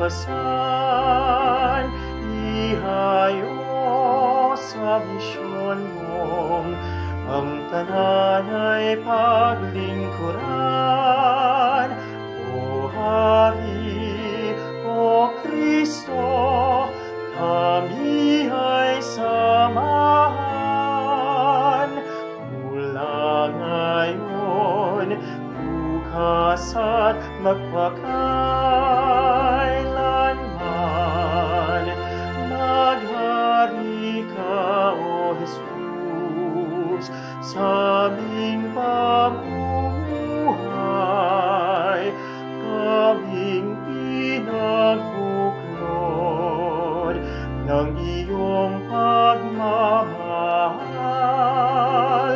basbasan, ihayo sa misyon mong ang tanan ay paglingkuran. O Hari, O Kristo, kami ay samahan. Mula ngayon, bukas at magpakailanman, maghari ka, O Jesus, sa aming pamumuhay. Kaming pinagbuklod ng iyong pagmamahal.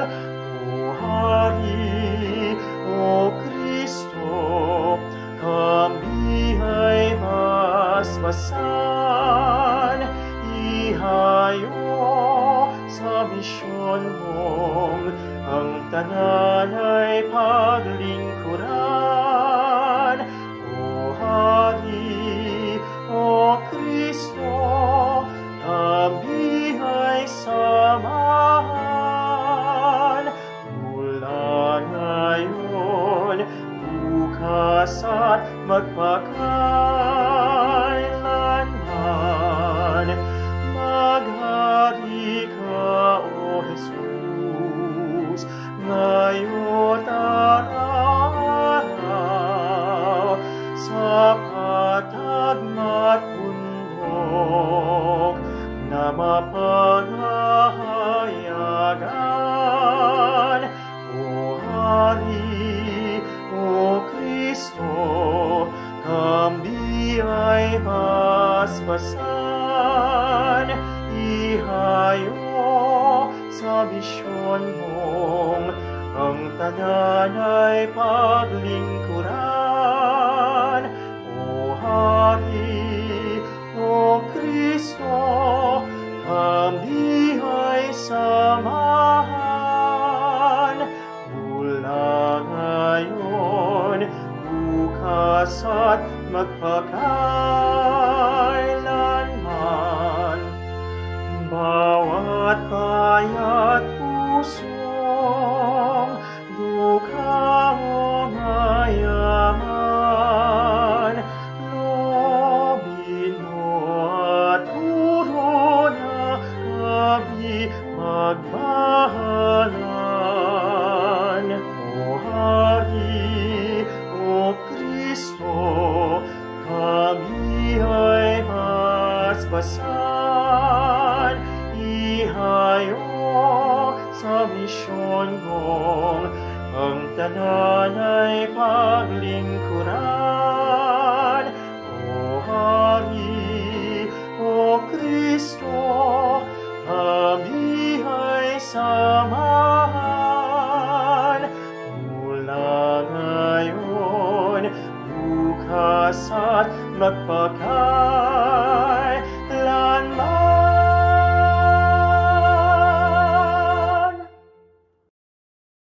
O Hari, O Kristo, kami ay basbasan, ihayo sa misyon mong ang tanan ay paglingkuran. O Hari, O Kristo, kami ay samahan. Mula ngayon, bukas at magpakailanman, maghari ka, O Jesus, ngayon araw, sa patagmat bundok na mapaghahayagan. O Hari, O Kristo, kami ay basbasan, ihayo sa misyon mong ang tanan ay paglingkuran. O Hari, O Kristo, kami ay samahan. Mula ngayon, bukas at magpakailanman, bawat payat pusong dukha o mayaman, loobin mo at turo na kami magmahalan. O Hari, O Kristo, kami ay basbasan, ihayo sa misyon mong ang tanan ay paglingkuran. O Hari, O Kristo, kami ay samahan. Mula ngayon, bukas at